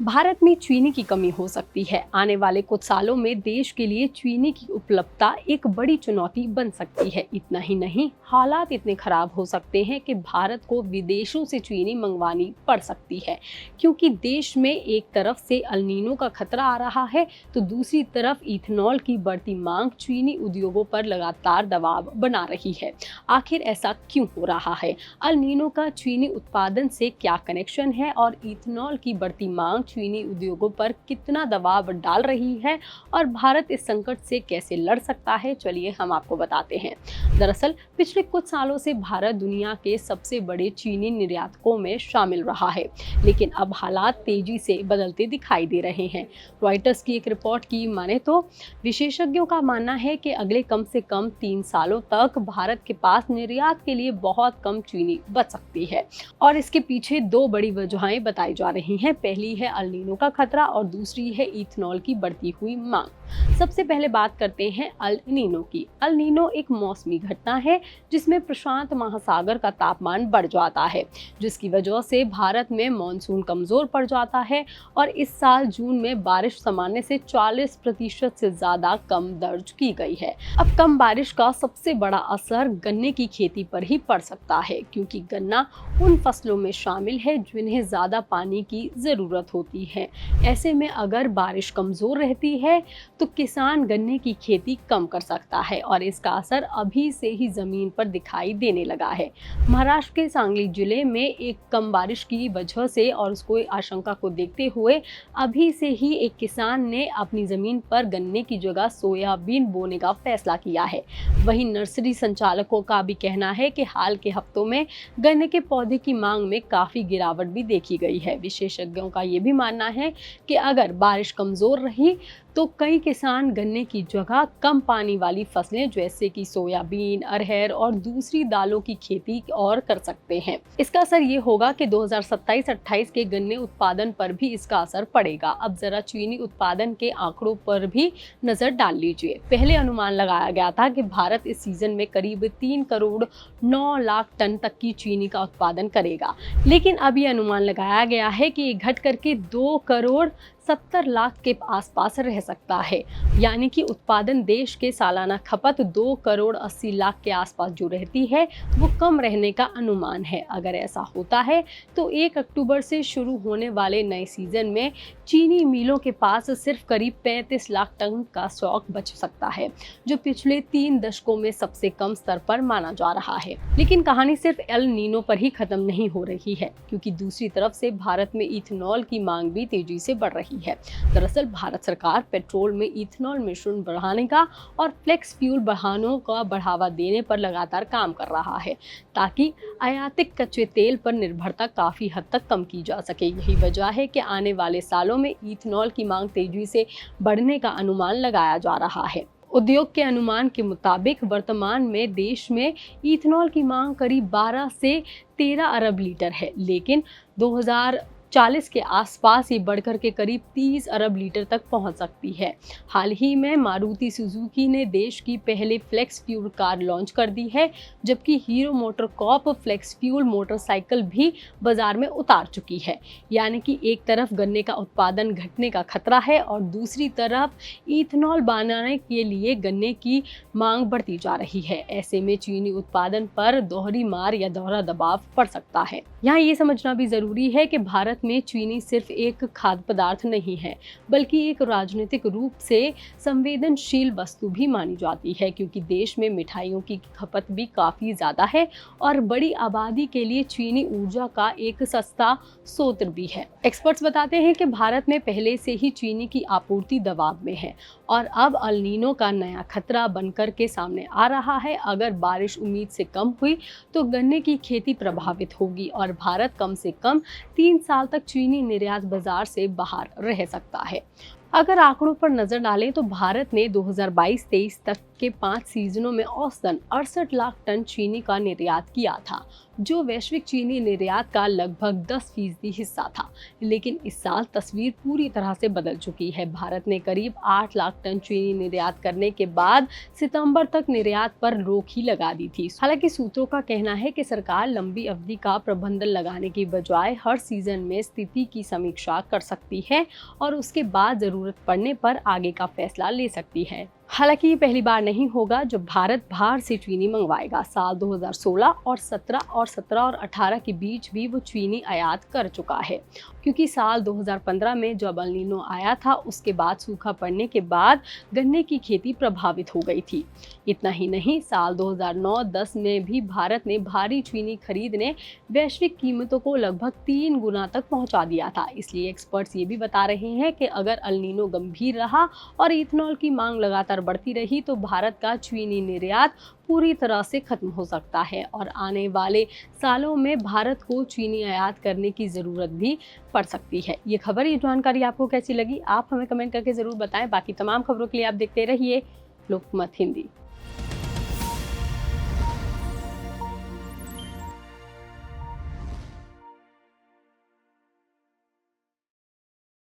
भारत में चीनी की कमी हो सकती है। आने वाले कुछ सालों में देश के लिए चीनी की उपलब्धता एक बड़ी चुनौती बन सकती है। इतना ही नहीं, हालात इतने खराब हो सकते हैं कि भारत को विदेशों से चीनी मंगवानी पड़ सकती है, क्योंकि देश में एक तरफ से अल नीनो का खतरा आ रहा है, तो दूसरी तरफ इथेनॉल की बढ़ती मांग चीनी उद्योगों पर लगातार दबाव बना रही है। आखिर ऐसा क्यों हो रहा है? अल नीनो का चीनी उत्पादन से क्या कनेक्शन है और इथेनॉल की बढ़ती मांग चीनी उद्योगों पर कितना दबाव डाल रही है और भारत इस संकट से कैसे लड़ सकता है, चलिए हम आपको बताते हैं। दरअसल पिछले कुछ सालों से भारत दुनिया के सबसे बड़े चीनी निर्यातकों में शामिल रहा है, लेकिन अब हालात तेजी से बदलते दिखाई दे रहे हैं। रॉयटर्स की एक रिपोर्ट की माने तो विशेषज्ञों का मानना है कि अगले कम से कम 3 सालों तक भारत के पास निर्यात के लिए बहुत कम चीनी बच सकती है और इसके पीछे दो बड़ी वजहें बताई जा रही हैं। पहली है अल नीनो का खतरा और दूसरी है इथेनॉल की बढ़ती हुई मांग। सबसे पहले बात करते हैं अल नीनो की। अल नीनो एक मौसमी घटना है जिसमें प्रशांत महासागर का तापमान बढ़ जाता है, जिसकी वजह से भारत में मॉनसून कमजोर पड़ जाता है और इस साल जून में बारिश सामान्य से 40% से ज्यादा कम दर्ज की गई है। अब कम बारिश का सबसे बड़ा असर गन्ने की खेती पर ही पड़ सकता है, क्योंकि गन्ना उन फसलों में शामिल है जिन्हें ज्यादा पानी की जरूरत होती है। ऐसे में अगर बारिश कमजोर रहती है तो किसान गन्ने की खेती कम कर सकता है और इसका असर अभी से ही जमीन पर दिखाई देने लगा है। महाराष्ट्र के सांगली जिले में एक कम बारिश की वजह से और उसको आशंका को देखते हुए अभी से ही एक किसान ने अपनी जमीन पर गन्ने की जगह सोयाबीन बोने का फैसला किया है। वहीं नर्सरी संचालकों का भी कहना है कि हाल के हफ्तों में गन्ने के पौधे की मांग में काफी गिरावट भी देखी गई है। विशेषज्ञों का ये भी मानना है कि अगर बारिश कमजोर रही तो कई किसान गन्ने की जगह कम पानी वाली फसलें जैसे कि सोयाबीन, अरहर और दूसरी दालों की खेती और कर सकते हैं। इसका असर ये होगा कि 2027-28 के गन्ने उत्पादन पर भी इसका असर पड़ेगा। अब जरा चीनी उत्पादन के आंकड़ों पर भी नजर डाल लीजिए। पहले अनुमान लगाया गया था कि भारत इस सीजन में करीब 3 करोड़ 9 लाख टन तक की चीनी का उत्पादन करेगा, लेकिन अब ये अनुमान लगाया गया है कि ये घट करके 2 करोड़ 70 लाख के आसपास रह सकता है। यानी कि उत्पादन देश के सालाना खपत 2 करोड़ 80 लाख के आसपास जो रहती है वो कम रहने का अनुमान है। अगर ऐसा होता है तो 1 अक्टूबर से शुरू होने वाले नए सीजन में चीनी मिलों के पास सिर्फ करीब 35 लाख टन का स्टॉक बच सकता है, जो पिछले 3 दशकों में सबसे कम स्तर पर माना जा रहा है। लेकिन कहानी सिर्फ एल नीनो पर ही खत्म नहीं हो रही है, क्योंकि दूसरी तरफ से भारत में इथेनॉल की मांग भी तेजी से बढ़ रही है। दरअसल भारत सरकार पेट्रोल में इथेनॉल मिश्रण बढ़ाने का और फ्लेक्स फ्यूल वाहनों का बढ़ावा देने पर लगातार काम कर रहा है, ताकि आयातित कच्चे तेल पर निर्भरता काफी हद तक कम की जा सके। यही वजह है कि आने वाले सालों में इथेनॉल की मांग तेजी से बढ़ने का अनुमान लगाया जा रहा है। उद्योग के अनुमान के मुताबिक वर्तमान में देश में इथेनॉल की मांग करीब 12 से 13 अरब लीटर है, लेकिन 2040 के आसपास ये बढ़कर के करीब 30 अरब लीटर तक पहुंच सकती है। हाल ही में मारुति सुजुकी ने देश की पहले फ्लेक्स फ्यूल कार लॉन्च कर दी है, जबकि hero MotoCorp flex fuel motorcycle भी बाजार में उतार चुकी है। यानी कि एक तरफ गन्ने का उत्पादन घटने का खतरा है और दूसरी तरफ इथेनॉल बनाने के लिए गन्ने की मांग बढ़ती जा रही है। ऐसे में चीनी उत्पादन पर दोहरी मार या दोहरा दबाव पड़ सकता है। यहाँ ये समझना भी जरूरी है कि भारत में चीनी सिर्फ एक खाद्य पदार्थ नहीं है, बल्कि एक राजनीतिक रूप से संवेदनशील वस्तु भी मानी जाती है, क्योंकि देश में मिठाइयों की खपत भी काफी ज्यादा है और बड़ी आबादी के लिए चीनी ऊर्जा का एक सस्ता स्रोत भी है। एक्सपर्ट्स बताते हैं कि भारत में पहले से ही चीनी की आपूर्ति दबाव में है और अब अल नीनो का नया खतरा बनकर के सामने आ रहा है। अगर बारिश उम्मीद से कम हुई तो गन्ने की खेती प्रभावित होगी और भारत कम से कम 3 साल तक चीनी निर्यात बाजार से बाहर रह सकता है। अगर आंकड़ों पर नजर डालें तो भारत ने 2022-23 तक के 5 सीजनों में औसतन 68 लाख टन चीनी का निर्यात किया था, जो वैश्विक चीनी निर्यात का लगभग 10% हिस्सा था। लेकिन इस साल तस्वीर पूरी तरह से बदल चुकी है। भारत ने करीब 8 लाख टन चीनी निर्यात करने के बाद सितंबर तक निर्यात पर रोक ही लगा दी थी। हालांकि सूत्रों का कहना है कि सरकार लंबी अवधि का प्रबंधन लगाने की बजाय हर सीजन में स्थिति की समीक्षा कर सकती है और उसके बाद जरूरत पड़ने पर आगे का फैसला ले सकती है। हालांकि ये पहली बार नहीं होगा जब भारत बाहर से चीनी मंगवाएगा। साल 2016 और 17 और 18 के बीच भी वो चीनी आयात कर चुका है, क्योंकि साल 2015 में जब एल नीनो आया था उसके बाद सूखा पड़ने के बाद गन्ने की खेती प्रभावित हो गई थी। इतना ही नहीं, साल 2009-10 में भी भारत ने भारी चीनी खरीद ने वैश्विक कीमतों को लगभग 3 गुना तक पहुंचा दिया था। इसलिए एक्सपर्ट्स ये भी बता रहे हैं कि अगर एल नीनो गंभीर रहा और इथेनॉल की मांग लगातार बढ़ती रही तो भारत का चीनी निर्यात पूरी तरह से खत्म हो सकता है और आने वाले सालों में भारत को चीनी आयात करने की जरूरत भी पड़ सकती है। ये खबर, ये जानकारी आपको कैसी लगी, आप हमें कमेंट करके जरूर बताएं। बाकी तमाम खबरों के लिए आप देखते रहिए लोकमत हिंदी।